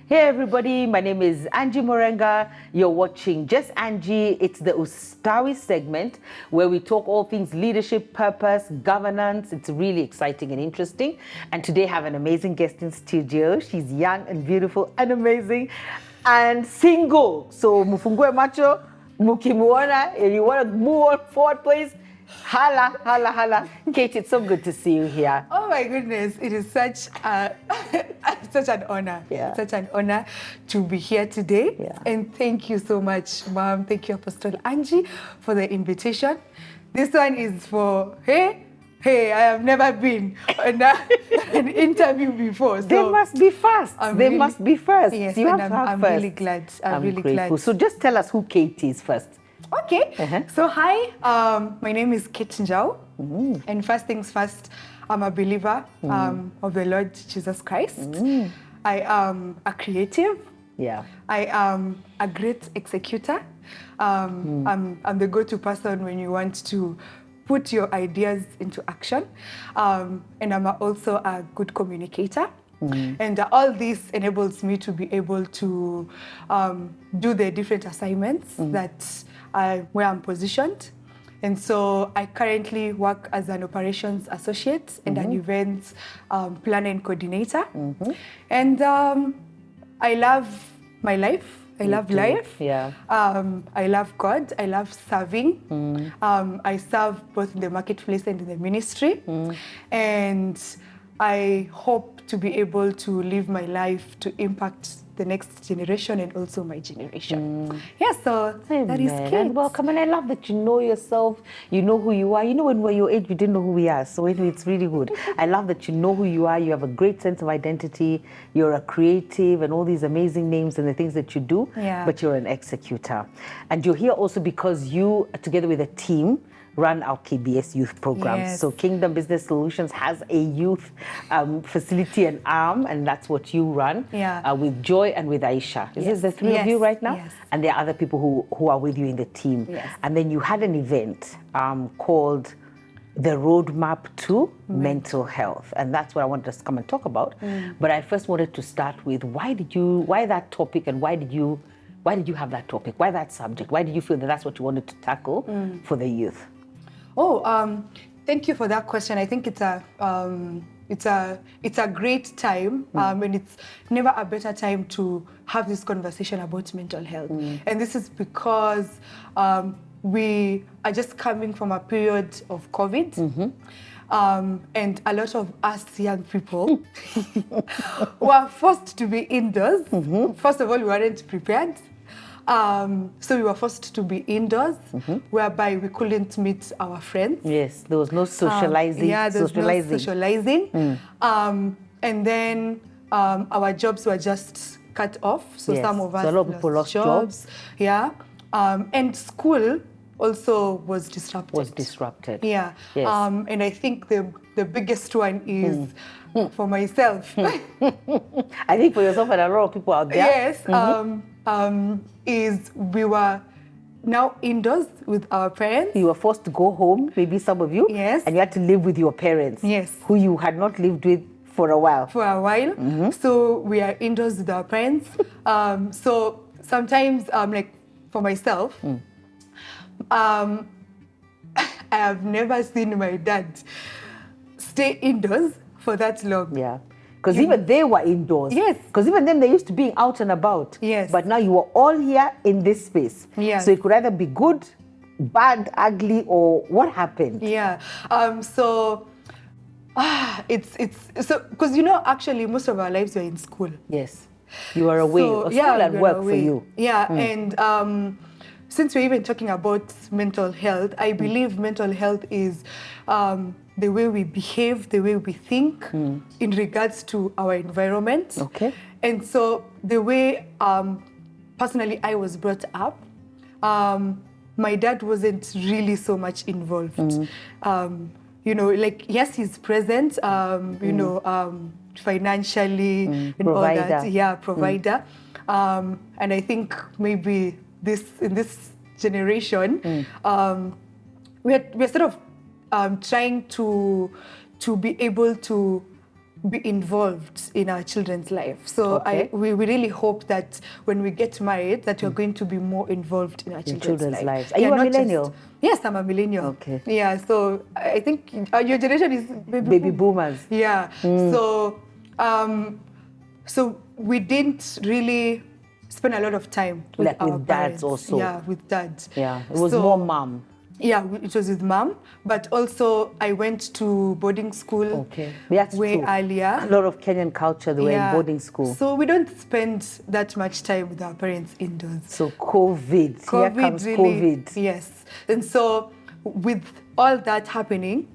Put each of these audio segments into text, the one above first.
Hey everybody, my name is Angie Morenga. You're watching Just Angie. It's the Ustawi segment where we talk all things leadership, purpose, governance. It's really exciting and interesting. And today I have an amazing guest in studio. She's young and beautiful and amazing and single. So mufungue macho, mukimuona, and you want to move on forward, please. Hala, hala, hala. Kate, it's so good to see you here. Oh my goodness, it is such an honor. Yeah. Such an honor to be here today. Yeah. And thank you so much, Mom. Thank you, Apostle Angie, for the invitation. This one is for, hey, I have never been on an interview before. So They must be first. They must be first. Yes, You and have to have I'm first. really glad. I'm really grateful. glad. So just tell us who Kate is first. Okay. So hi, my name is Kate Njau. And first things first, I'm a believer of the Lord Jesus Christ. I am a creative. Yeah. I am a great executor. I'm the go-to person when you want to put your ideas into action. And I'm also a good communicator. And all this enables me to be able to do the different assignments that where I'm positioned. And so I currently work as an operations associate and an events planner and coordinator. And I love my life. I love life. Yeah. I love God. I love serving. I serve both in the marketplace and in the ministry. And I hope to be able to live my life to impact the next generation and also my generation. Yeah, so that is Kate. And welcome, and I love that you know yourself, you know who you are. You know, when we're your age, we didn't know who we are, so anyway, it's really good. I love that you know who you are, you have a great sense of identity, you're a creative and all these amazing names and the things that you do, but you're an executor. And you're here also because you, together with a team, run our KBS youth programs. Yes. So Kingdom Business Solutions has a youth facility and arm, and that's what you run with Joy and with Aisha. Is this the three of you right now? Yes. And there are other people who are with you in the team. Yes. And then you had an event called the RoadMap to Mental Health. And that's what I wanted us to come and talk about. But I first wanted to start with why that topic, and why did you have that topic? Why that subject? Why did you feel that that's what you wanted to tackle for the youth? Thank you for that question. I think it's a great time, and it's never a better time to have this conversation about mental health. And this is because we are just coming from a period of COVID. And a lot of us young people were forced to be indoors. First of all, we weren't prepared. So we were forced to be indoors, whereby we couldn't meet our friends. Yes, there was no socializing. There was no socializing. And then our jobs were just cut off. So some of us a lot of people lost jobs. Yeah. And school also was disrupted. Yeah. Yes. And I think the biggest one is for myself. I think for yourself and a lot of people out there. Yes. Is we were now indoors with our parents. You were forced to go home, maybe some of you. Yes. And you had to live with your parents. Yes. Who you had not lived with for a while. So we are indoors with our parents. So sometimes, like for myself, I have never seen my dad stay indoors for that long. Yeah. Because even they were indoors. Yes. Because even them, they used to being out and about. Yes. But now you were all here in this space. Yes. So it could either be good, bad, ugly, or what happened? Yeah. It's so because actually most of our lives were in school. Yes. You were away. So, school and work for you. Yeah. And since we're even talking about mental health, I believe mental health is the way we behave, the way we think in regards to our environment. Okay. And so the way personally I was brought up, my dad wasn't really so much involved. Like, yes, he's present, financially and provider. All that. Yeah, provider. And I think maybe in this generation, we're sort of trying to be able to be involved in our children's life. So Okay. we really hope that when we get married, that you're going to be more involved in our children's lives. life. Are you a not millennial? Yes, I'm a millennial. Okay. Yeah, so I think your generation is Baby boomers. Yeah. So so we didn't really spend a lot of time with Like our with dads parents. also. Yeah, with dads. Yeah, it was So- more mom. Yeah, it was with mom, but also I went to boarding school Okay, that's way true. earlier. A lot of Kenyan culture, they were in boarding school. So we don't spend that much time with our parents indoors. So COVID, here comes COVID. Yes. And so with all that happening,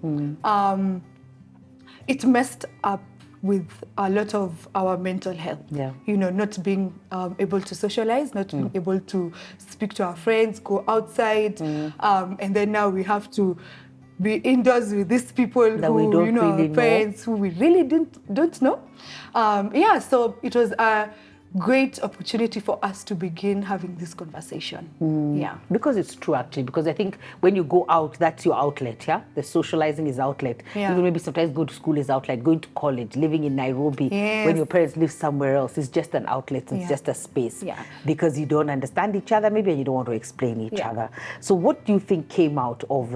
it messed up with a lot of our mental health. Yeah. You know, not being able to socialize, not being able to speak to our friends, go outside. And then now we have to be indoors with these people That who, we don't you know, really our parents who we really don't know. Yeah, so it was a great opportunity for us to begin having this conversation. Yeah. Because it's true, actually, because I think when you go out, that's your outlet, yeah? The socializing is outlet. Yeah. Even maybe sometimes go to school is outlet, going to college, living in Nairobi, Yes. when your parents live somewhere else, it's just an outlet, it's Yeah. just a space. Yeah. Because you don't understand each other, maybe, and you don't want to explain each Yeah. other. So what do you think came out of,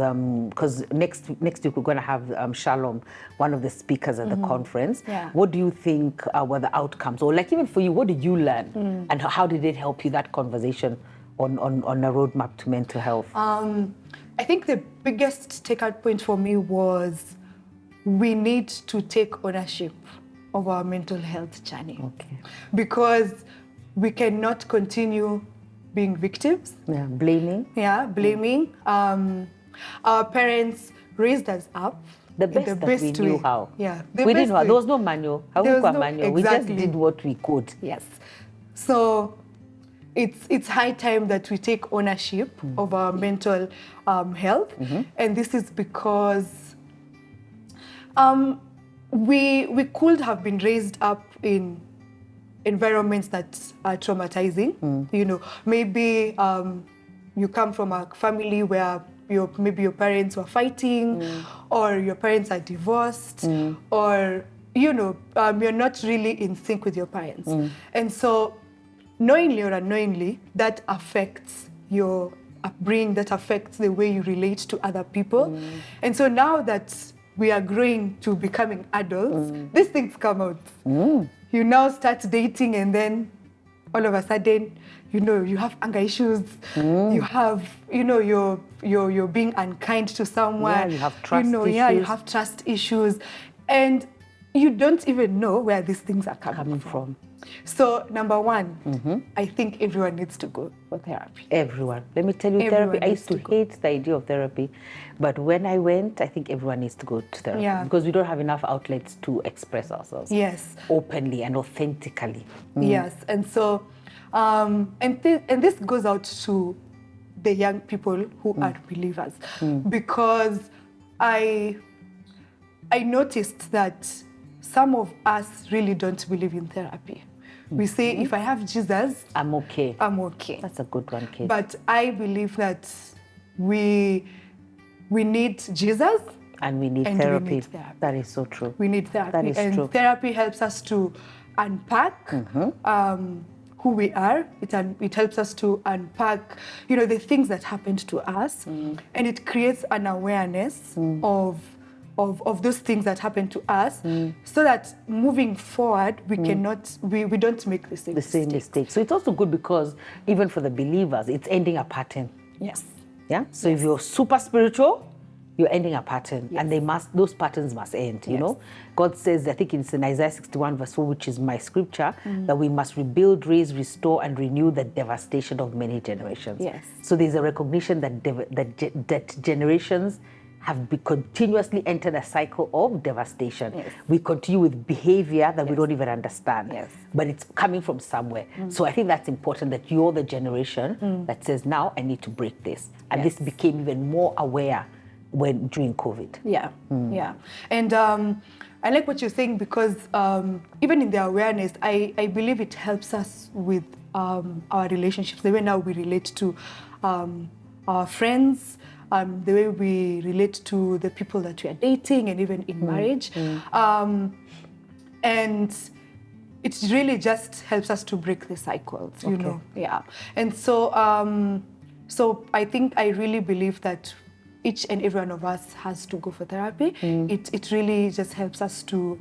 because next week we're going to have Shalom, one of the speakers at the conference. Yeah. What do you think were the outcomes? Or like even for you, what did you learn? And how did it help you, that conversation on a roadmap to mental health? I think the biggest takeout point for me was we need to take ownership of our mental health journey. Okay. Because we cannot continue being victims. Yeah, blaming. Yeah, blaming. Our parents raised us up The in best the that best we knew way. how. Yeah, We didn't know. There was no manual. There was no- Manual. We exactly. just did what we could. Yes. So it's high time that we take ownership of our mental health. And this is because we could have been raised up in environments that are traumatizing. You know, maybe you come from a family where maybe your parents were fighting, or your parents are divorced, or you know, you're not really in sync with your parents. And so knowingly or unknowingly, that affects your upbringing, that affects the way you relate to other people. And so now that we are growing to becoming adults, these things come out. You now start dating, and then all of a sudden, you know, you have anger issues. You have, you know, you're being unkind to someone. Yeah, you have trust you issues. have trust issues, and you don't even know where these things are coming from. So number one, I think everyone needs to go for therapy. Everyone. Let me tell you, Everyone therapy, I used to needs to go. hate the idea of therapy. But when I went, I think everyone needs to go to therapy. Yeah. Because we don't have enough outlets to express ourselves. Yes. Openly and authentically. Yes, and so, and this goes out to the young people who are believers, because I noticed that some of us really don't believe in therapy. We say, if I have Jesus, I'm okay. I'm okay. That's a good one, Kate. But I believe that we need Jesus. And we need And we therapy. need therapy. That is so true. We need therapy. That is and true. therapy helps us to unpack who we are. It helps us to unpack, you know, the things that happened to us. And it creates an awareness of those things that happened to us, so that moving forward, we don't make the same mistake. So it's also good because even for the believers, it's ending a pattern. Yes. Yeah. So if you're super spiritual, you're ending a pattern, and those patterns must end. You know, God says, I think it's in Isaiah 61 verse 4, which is my scripture, that we must rebuild, raise, restore, and renew the devastation of many generations. Yes. So there's a recognition that generations have continuously entered a cycle of devastation. Yes. We continue with behavior that we don't even understand, Yes. but it's coming from somewhere. So I think that's important, that you're the generation that says, now I need to break this. And this became even more aware during COVID. Yeah, yeah. And I like what you're saying, because even in the awareness, I believe it helps us with our relationships, the way now we relate to our friends, the way we relate to the people that we are dating, and even in marriage. And it really just helps us to break the cycles, you know. Yeah. And so, so I think I really believe that each and every one of us has to go for therapy. It really just helps us to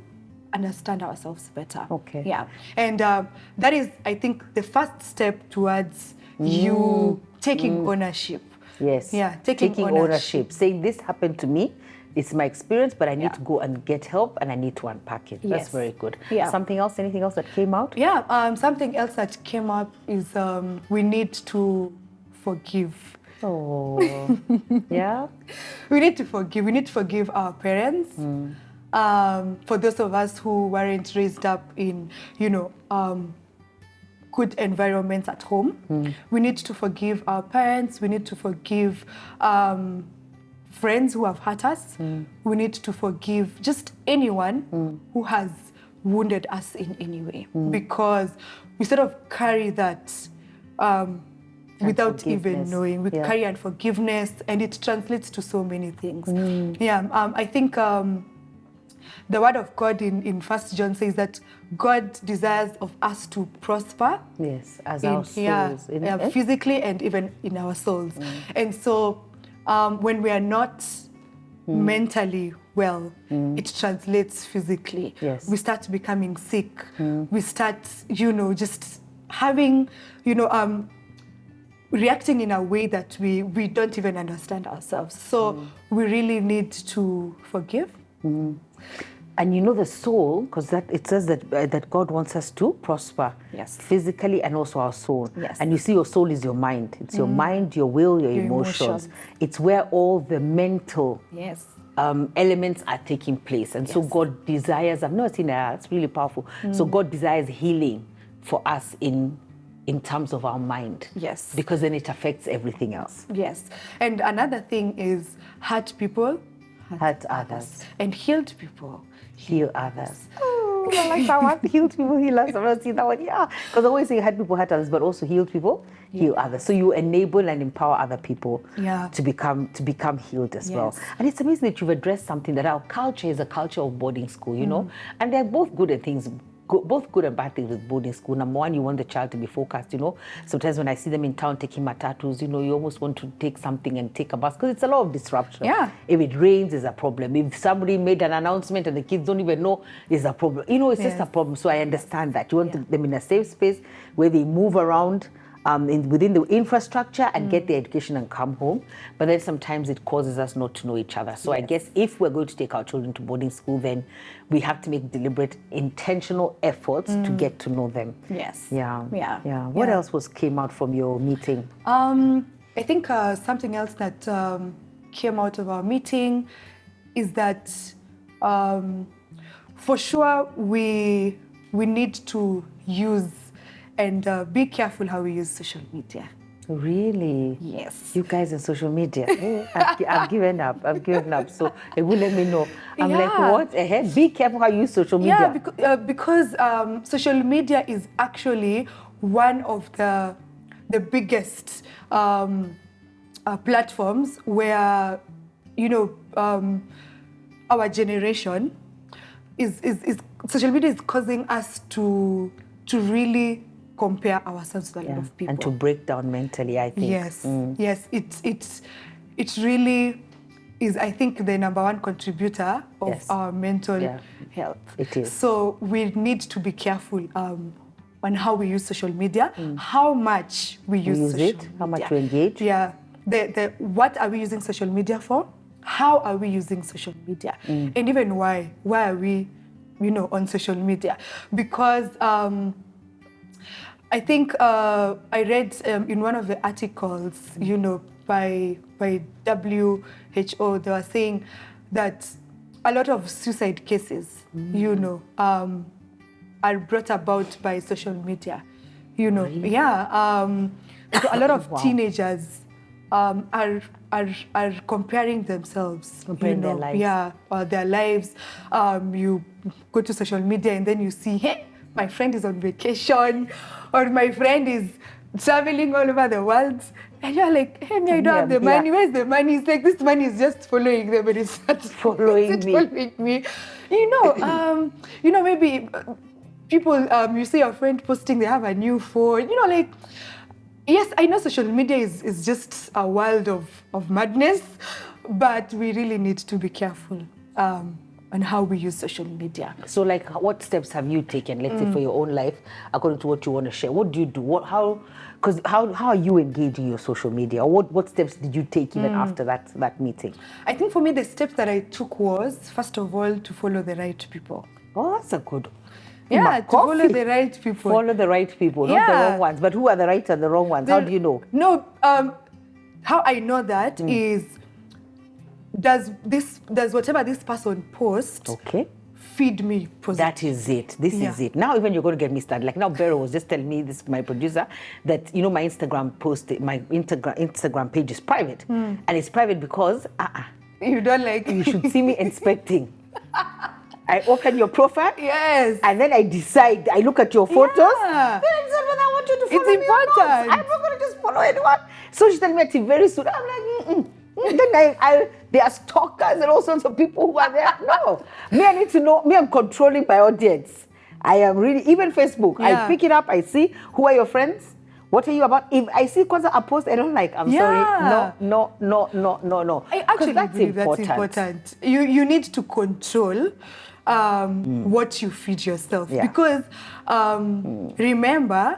understand ourselves better. Okay. Yeah. And that is, I think, the first step towards you taking ownership. Yes. Yeah, taking ownership. Saying this happened to me. It's my experience, but I need to go and get help, and I need to unpack it. That's very good. Yeah. Something else? Anything else that came out? Yeah. Something else that came up is we need to forgive. Oh, yeah. We need to forgive. We need to forgive our parents. For those of us who weren't raised up in, you know, good environments at home, we need to forgive our parents. We need to forgive friends who have hurt us. We need to forgive just anyone who has wounded us in any way, because we sort of carry that without even knowing. We carry unforgiveness, and it translates to so many things. I think the word of God in 1 John says that God desires of us to prosper. Yes, as our souls. Physically and even in our souls. And so when we are not mentally well, it translates physically. Yes. We start becoming sick. We start, you know, just having, you know, reacting in a way that we don't even understand ourselves. So we really need to forgive. And you know the soul, because it says that that God wants us to prosper, physically and also our soul. And you see, your soul is your mind. It's your mind, your will, your emotions. It's where all the mental elements are taking place. And so God desires, I've never seen that, it's really powerful. So God desires healing for us in terms of our mind. Yes. Because then it affects everything else. Yes. And another thing is hurt people, hurt others. And healed people, heal others. Oh, I like that one. Healed people, heal others. I've never seen that one. Yeah. Because I always say hurt people, hurt others, but also healed people, heal others. So you enable and empower other people to become healed as well. And it's amazing that you've addressed something that our culture is a culture of boarding school, you know, and they're both good at things. Both good and bad things with boarding school. Number one, you want the child to be focused, you know. Sometimes when I see them in town taking matatus, you know, you almost want to take something and take a bus because it's a lot of disruption. Yeah. If it rains, it's a problem. If somebody made an announcement and the kids don't even know, it's a problem. You know, it's just a problem. So I understand that. You want them in a safe space where they move around within the infrastructure and get the education and come home. But then sometimes it causes us not to know each other. So I guess if we're going to take our children to boarding school, then we have to make deliberate, intentional efforts to get to know them. Yes. Yeah. What else came out from your meeting? I think something else that came out of our meeting is that for sure we need to use and be careful how we use social media. Really? Yes. You guys in social media. I've given up. So it will let me know. I'm like, what? Be careful how you use social media. Yeah, because social media is actually one of the biggest platforms where, you know, our generation is social media is causing us to really compare ourselves to a lot of people. And to break down mentally, I think. Yes, yes. It really is, I think, the number one contributor of our mental health. It is. So we need to be careful on how we use social media, how much we use social media. How much we engage. Yeah. What are we using social media for? How are we using social media? And even why? Why are we, you know, on social media? Because I think I read in one of the articles, you know, by WHO, they were saying that a lot of suicide cases, you know, are brought about by social media. You know, so a lot of teenagers are comparing themselves, comparing their lives. Their lives. You go to social media and then you see, hey, my friend is on vacation, or my friend is traveling all over the world, And you're like, hey, me, I don't have the money. Where's the money? It's like, this money is just following them, and it's not following me. Maybe people, you see your friend posting, they have a new phone. Like, yes, I know social media is just a world of madness, but we really need to be careful on how we use social media. So, like, what steps have you taken, let's say, for your own life, according to what you want to share? What do you do? How are you engaging your social media? What steps did you take even after that meeting? I think for me, the steps that I took was, first of all, to follow the right people. Oh, that's a good. Yeah, to follow the right people. Follow the right people, not the wrong ones. But who are the right and the wrong ones? How do you know? No, how I know that is, does whatever this person posts feed me positive? That is it. This is it. Now even you're going to get me started. Like now, Beryl was just telling me, this my producer, that my Instagram page is private, and it's private because you don't like. You should see me inspecting. I open your profile, yes, and then I decide. I look at your photos. Yeah. Then I decide whether I want you to follow it's me important. or not. I'm not going to just follow anyone. So she's telling me until very soon. I'm like, Then there are stalkers and all sorts of people who are there. No, I need to know. I'm controlling my audience. I am really, even Facebook. I pick it up. I see who are your friends. What are you about? If I see a post I don't like, I'm sorry. No. I actually believe that's important. You need to control what you feed yourself, because remember,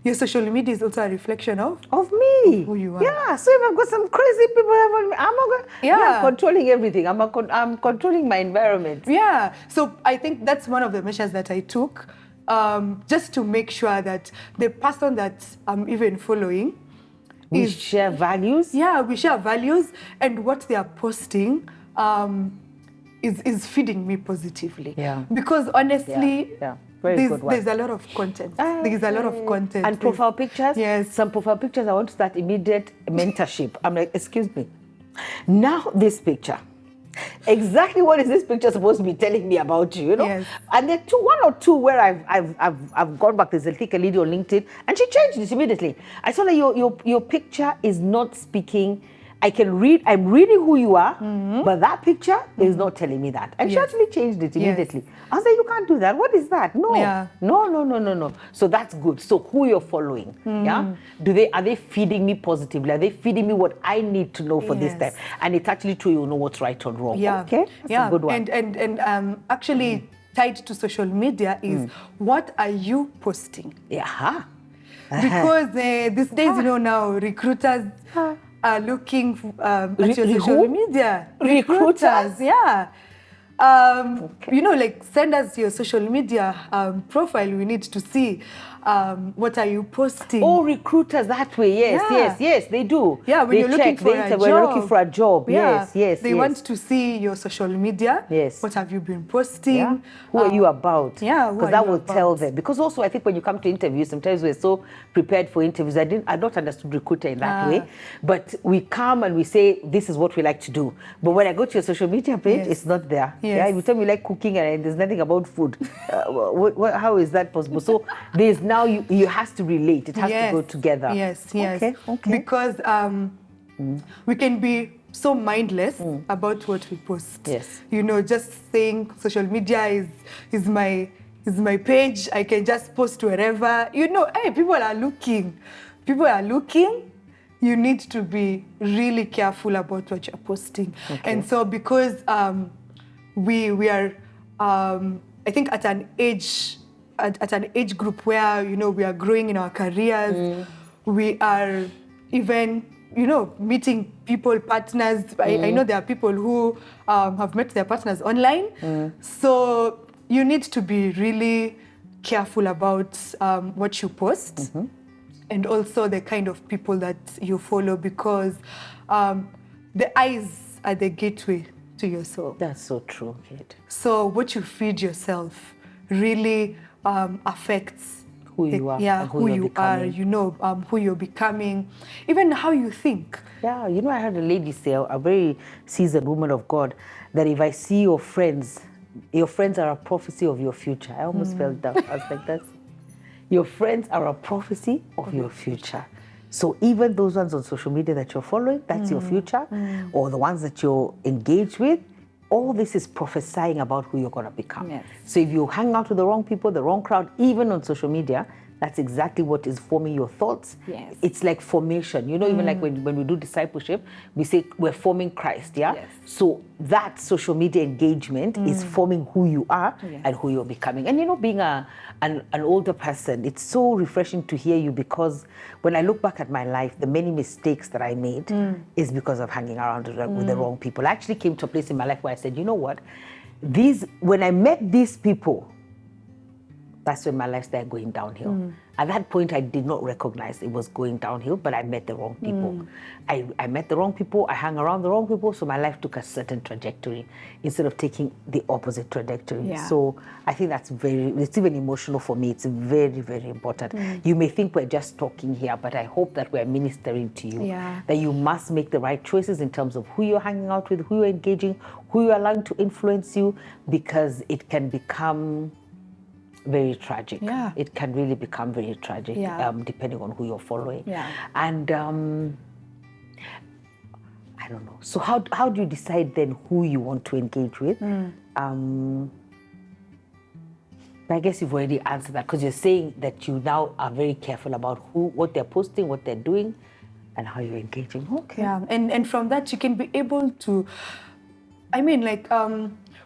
your social media is also a reflection of me, who you are. Yeah, so if I've got some crazy people around me, I'm not going. I'm controlling everything. I'm controlling my environment. Yeah, so I think that's one of the measures that I took, just to make sure that the person that I'm even following, we share values. Yeah, we share values, and what they are posting is feeding me positively. Yeah. Because honestly, there's a lot of content. There's a lot of content. And profile pictures? Yes. Some profile pictures, I want to start immediate mentorship. I'm like, excuse me. Now this picture. Exactly what is this picture supposed to be telling me about you, Yes. And there are one or two where I've gone back. There's a lady on LinkedIn, and she changed this immediately. I saw that your picture is not speaking. I'm reading who you are, but that picture is not telling me that. And she actually changed it immediately. Yes. I was like, you can't do that. What is that? No. Yeah. No. So that's good. So who you're following, are they feeding me positively? Are they feeding me what I need to know for this time? And it's actually true, you know what's right or wrong. Yeah. Okay? That's a good one. And actually tied to social media is, what are you posting? Yeah. Because these days, now recruiters are looking at your social media. Recruiters? Yeah. Like send us your social media profile. We need to see what are you posting. Oh, recruiters that way. Yes, they do. Yeah, when you're looking for a job. When you're looking for a job. Yeah. Yes. They want to see your social media. Yes. What have you been posting? Yeah. Who are you about? Yeah, because that will tell them. Because also, I think when you come to interviews, sometimes we're so prepared for interviews. I not understood recruiter in that way. But we come and we say, this is what we like to do. But when I go to your social media page, it's not there. Yes. Yeah, you tell me like cooking and there's nothing about food. How is that possible? So there's now you has to relate. It has to go together. Yes. Okay. Because we can be so mindless about what we post. Yes. Just saying social media is my page. I can just post wherever. Hey, people are looking. You need to be really careful about what you're posting. Okay. And so because we are, I think at an age group where, we are growing in our careers, we are even, meeting people, partners. I know there are people who have met their partners online. So you need to be really careful about what you post and also the kind of people that you follow, because the eyes are the gateway to your soul. That's so true, Kate. So what you feed yourself really affects who you are. Yeah, and who you are, who you're becoming, even how you think. Yeah, I heard a lady say, a very seasoned woman of God, that if I see your friends are a prophecy of your future. I almost felt that. I was like, your friends are a prophecy of your future. So even those ones on social media that you're following, that's your future, or the ones that you're engaged with, all this is prophesying about who you're going to become. Yes. So if you hang out with the wrong people, the wrong crowd, even on social media, that's exactly what is forming your thoughts. Yes. It's like formation. You know, even like when we do discipleship, we say we're forming Christ, yeah? Yes. So that social media engagement is forming who you are Yes. and who you're becoming. And you know, being an older person, it's so refreshing to hear you, because when I look back at my life, the many mistakes that I made is because of hanging around with the wrong people. I actually came to a place in my life where I said, you know what? When I met these people, that's when my life started going downhill. At that point, I did not recognize it was going downhill, but I met the wrong people. I met the wrong people, I hung around the wrong people, so my life took a certain trajectory instead of taking the opposite trajectory. Yeah. So I think it's even emotional for me. It's very, very important. You may think we're just talking here, but I hope that we're ministering to you. Yeah. That you must make the right choices in terms of who you're hanging out with, who you're engaging, who you're allowing to influence you, because it can become very tragic. Yeah. It can really become very tragic, Yeah. depending on who you're following. Yeah. And I don't know. So how do you decide then who you want to engage with? But I guess you've already answered that, because you're saying that you now are very careful about what they're posting, what they're doing, and how you're engaging. Okay. Yeah, and from that you can be able to, I mean, like,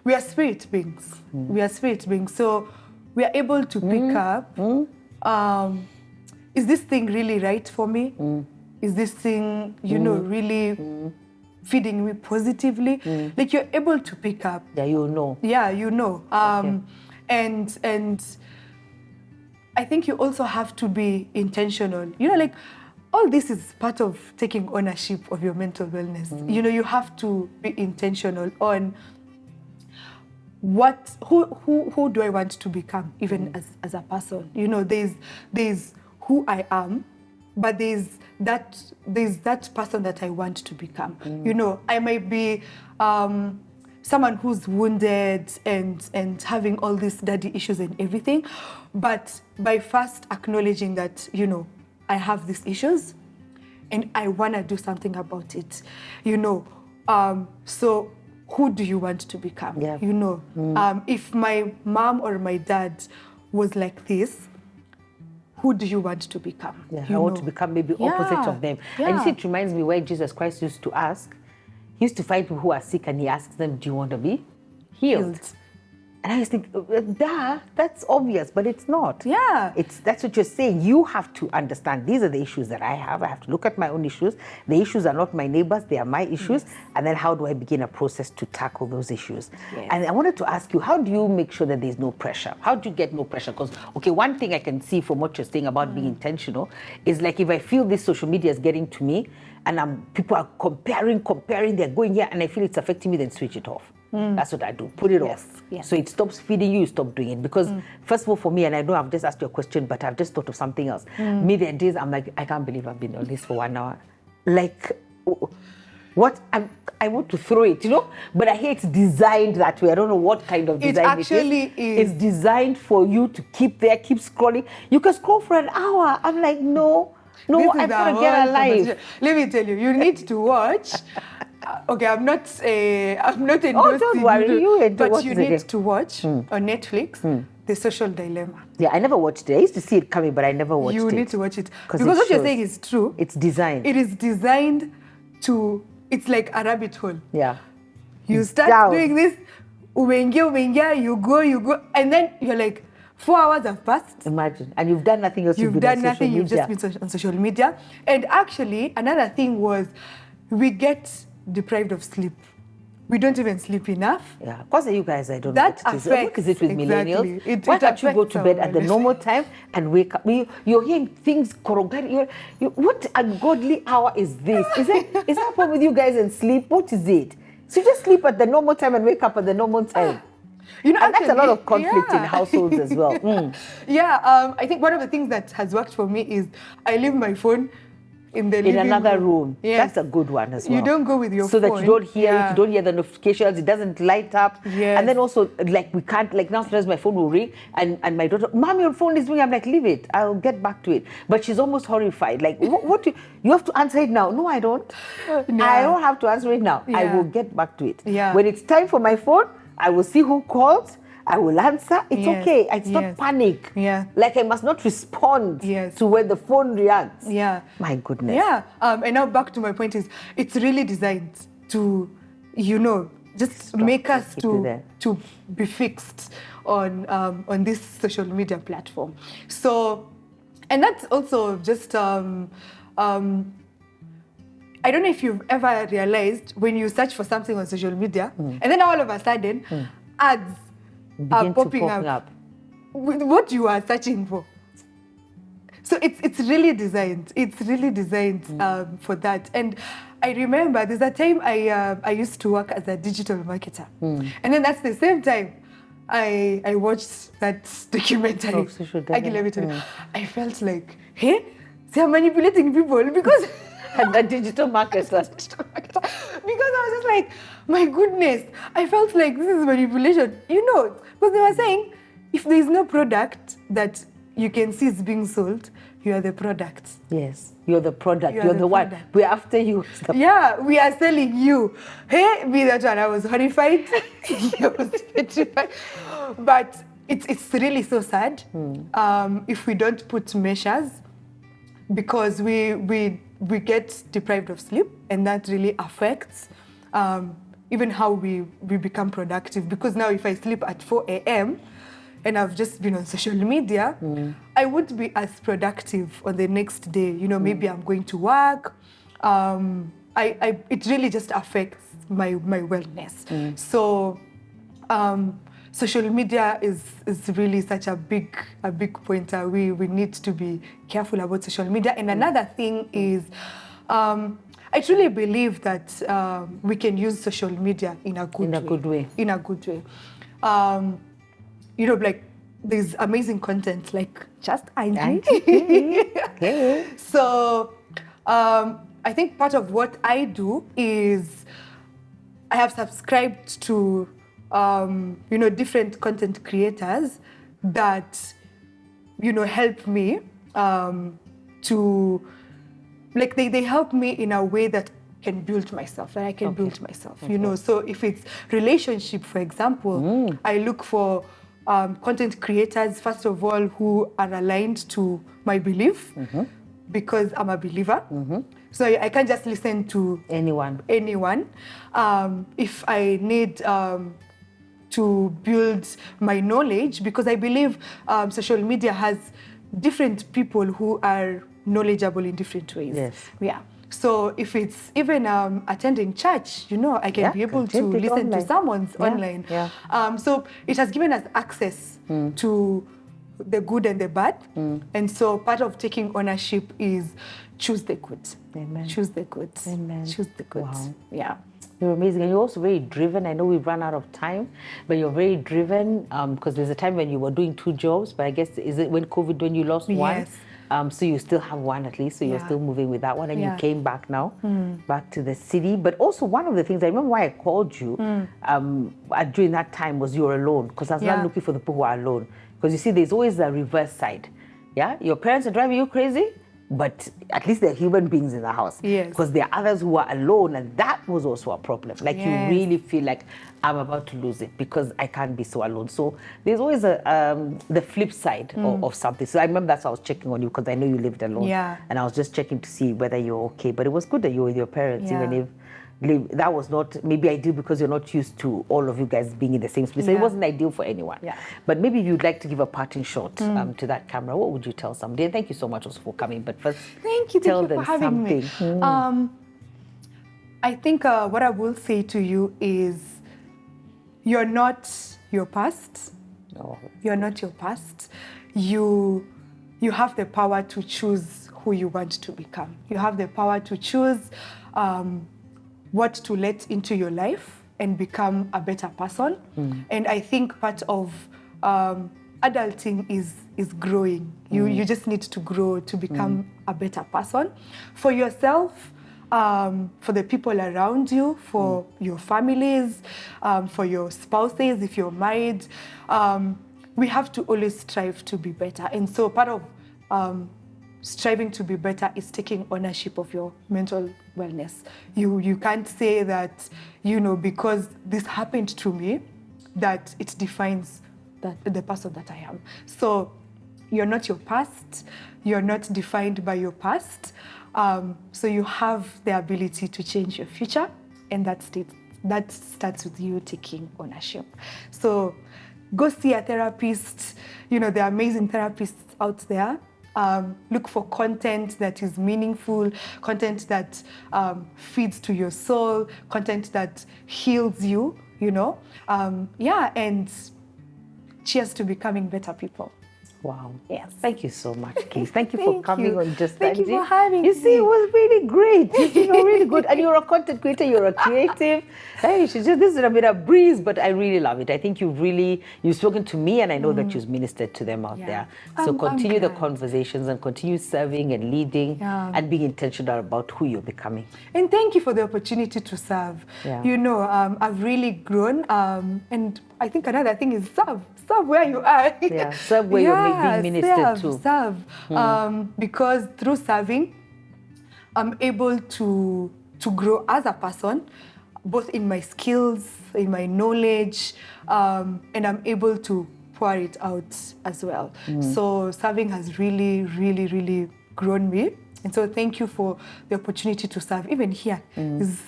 we are spirit beings. We are spirit beings. So we are able to pick up, is this thing really right for me? Is this thing, you know, really feeding me positively? Like, you're able to pick up. Yeah, you know. Yeah, you know. Okay. And I think you also have to be intentional. You know, like, all this is part of taking ownership of your mental wellness. You know, you have to be intentional on who do I want to become, even as a person. You know, there's who I am, but there's that person that I want to become. You know, I might be someone who's wounded and having all these daddy issues and everything, but by first acknowledging that, you know, I have these issues and I want to do something about it, you know. So who do you want to become? Yeah. You know, if my mom or my dad was like this, who do you want to become? Yeah, You I want know. to become maybe opposite Yeah. of them. Yeah. And you see, it reminds me where Jesus Christ used to ask. He used to find people who are sick and he asks them, do you want to be healed? Healed. And I just think, duh, that's obvious, but it's not. Yeah. That's what you're saying. You have to understand, these are the issues that I have. I have to look at my own issues. The issues are not my neighbors, they are my issues. Yes. And then how do I begin a process to tackle those issues? Yes. And I wanted to ask you, how do you make sure that there's no pressure? How do you get no pressure? Because, okay, one thing I can see from what you're saying about being intentional is, like, if I feel this social media is getting to me and people are comparing, they're going here, and I feel it's affecting me, then switch it off. That's what I do. Put it Yes, off. yes. So it stops feeding you, stop doing it. Because first of all, for me, and I know I've just asked you a question, but I've just thought of something else. Me, there are days I'm like, I can't believe I've been on this for 1 hour. Like, what? I want to throw it, you know? But I hear it's designed that way. I don't know what kind of design actually it is. It's designed for you to keep there, keep scrolling. You can scroll for an hour. I'm like, no, This is I've got the to get whole a life. conversation. Let me tell you, you need to watch. Okay, I'm not endorsing. don't worry, you enjoy- but what you is it need again? to watch on Netflix The Social Dilemma. Yeah, I never watched it. I used to see it coming, but I never watched it. You need to watch it 'Cause because it what you're shows. saying is true. It's designed. It is designed to. It's like a rabbit hole. Yeah. You start down. doing this, umengia, you go, and then you're like, 4 hours have passed. Imagine. And you've done nothing else. You've done nothing. You've just been on social media. And actually, another thing was, we get deprived of sleep. We don't even sleep enough. Yeah. Because you guys, I don't That know what it is. affects- What is it with exactly. millennials? Why can't you go affects to our bed at the wellness. normal time and wake up? You're hearing things corroborating. What ungodly hour is this? Is that problem with you guys and sleep? What is it? So you just sleep at the normal time and wake up at the normal time. You know, And that's a lot of conflict in yeah. households as well. Yeah, I think one of the things that has worked for me is I leave my phone in the in living another room. Yes. That's a good one as well. You don't go with your so phone. that you don't hear Yeah. it, you don't hear the notifications, it doesn't light up. Yes. And then also, like, we can't, like, now sometimes my phone will ring and my daughter, Mom, your phone is ringing. I'm like, leave it, I'll get back to it. But she's almost horrified. Like, what you have to answer it now? No, I don't. I don't have to answer it now. I Yeah. will get back to it. Yeah. When it's time for my phone, I will see who called. I will answer. It's Yes. okay. It's Yes. not panic. Yeah. Like I must not respond Yes. to when the phone reacts. Yeah. My goodness. Yeah. And now back to my point is, it's really designed to, just make us keep you there. to be fixed on this social media platform. So, and that's also just I don't know if you've ever realized when you search for something on social media, and then all of a sudden, ads are Begin to popping pop up with what you are searching for. So it's really designed. It's really designed for that. And I remember there's a time I used to work as a digital marketer, and then that's the same time I watched that documentary. I felt like, hey, they are manipulating people because. And the digital marketer. Because I was just like, my goodness, I felt like this is manipulation. Because they were saying, if there is no product that you can see is being sold, you are the product. Yes, you're the product. You are You're the the one. product. We're after you. Yeah, we are selling you. Hey, me that one, I was horrified. I was petrified. But it's really so sad if we don't put measures, because we get deprived of sleep, and that really affects even how we become productive. Because now if I sleep at 4 a.m. and I've just been on social media, I won't be as productive on the next day. Maybe I'm going to work. It really just affects my wellness. So social media is really such a big pointer. We need to be careful about social media. And another thing is, I truly believe that we can use social media in a good way. In a good way. Like there's amazing content like just Angie. Okay. So I think part of what I do is I have subscribed to different content creators that help me to, like, they help me in a way that can build myself, that I can build myself. So if it's relationship, for example, I look for content creators, first of all, who are aligned to my belief, because I'm a believer. So I can't just listen to anyone. If I need to build my knowledge, because I believe social media has different people who are knowledgeable in different ways. Yes. Yeah. So if it's even attending church, I can be able to listen to someone's online. Yeah. So it has given us access to the good and the bad. And so part of taking ownership is choose the good. Amen. Choose the good. Amen. Choose the good. Wow. Yeah. You're amazing, and you're also very driven. I know we've run out of time, but you're very driven, because there's a time when you were doing 2 jobs, but I guess, is it when COVID, when you lost one? Yes. So you still have one at least, so you're still moving with that one, and you came back now, back to the city. But also one of the things, I remember why I called you during that time was you were alone, because I was not looking for the people who are alone. Because you see, there's always a reverse side. Yeah, your parents are driving you crazy, but at least they're human beings in the house. Yes. Because there are others who are alone, and that was also a problem. Like you really feel like I'm about to lose it because I can't be so alone. So there's always the flip side of something. So I remember that's why I was checking on you, because I know you lived alone. Yeah. And I was just checking to see whether you're okay. But it was good that you were with your parents, even if that was not maybe ideal, because you're not used to all of you guys being in the same space. So it wasn't ideal for anyone. Yeah. But maybe if you'd like to give a parting shot to that camera, what would you tell somebody? And thank you so much also for coming. But first, thank you tell for them having something. me. I think what I will say to you is, you're not your past. No. You're not your past. You have the power to choose who you want to become. You have the power to choose what to let into your life and become a better person. And I think part of adulting is growing. You just need to grow to become a better person for yourself, for the people around you, for your families, for your spouses, if you're married. We have to always strive to be better. And so part of striving to be better is taking ownership of your mental wellness. You can't say that, because this happened to me, that it defines the person that I am. So you're not your past. You're not defined by your past. So you have the ability to change your future, and that starts with you taking ownership. So go see a therapist. There are amazing therapists out there. Look for content that is meaningful, content that feeds to your soul, content that heals you, and cheers to becoming better people. Wow. Yes. Thank you so much, Keith. Thank you for coming on Just Thank Angie. you for having You me. see, it was really great. Really good. And you're a content creator, you're a creative. Hey, this is a bit of breeze, but I really love it. I think you've spoken to me, and I know that you've ministered to them out there. So continue the conversations and continue serving and leading and being intentional about who you're becoming. And thank you for the opportunity to serve. Yeah. I've really grown, and I think another thing is serve where you are. Yeah, serve where you're being ministered to. Serve. Because through serving, I'm able to grow as a person, both in my skills, in my knowledge, and I'm able to pour it out as well. So serving has really, really, really grown me. And so thank you for the opportunity to serve. Even here is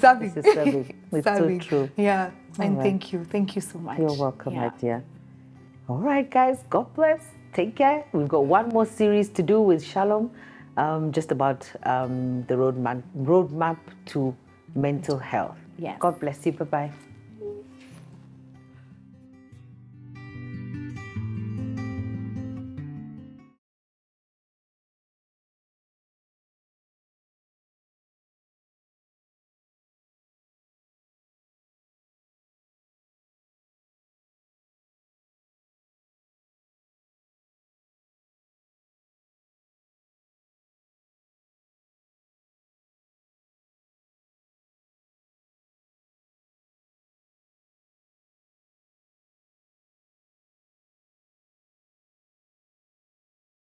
serving. This is serving. It's serving. so true. Yeah, and right. Thank you so much. You're welcome, my dear. All right, guys, God bless. Take care. We've got one more series to do with Shalom, just about the roadmap to mental health. Yes. God bless you. Bye-bye.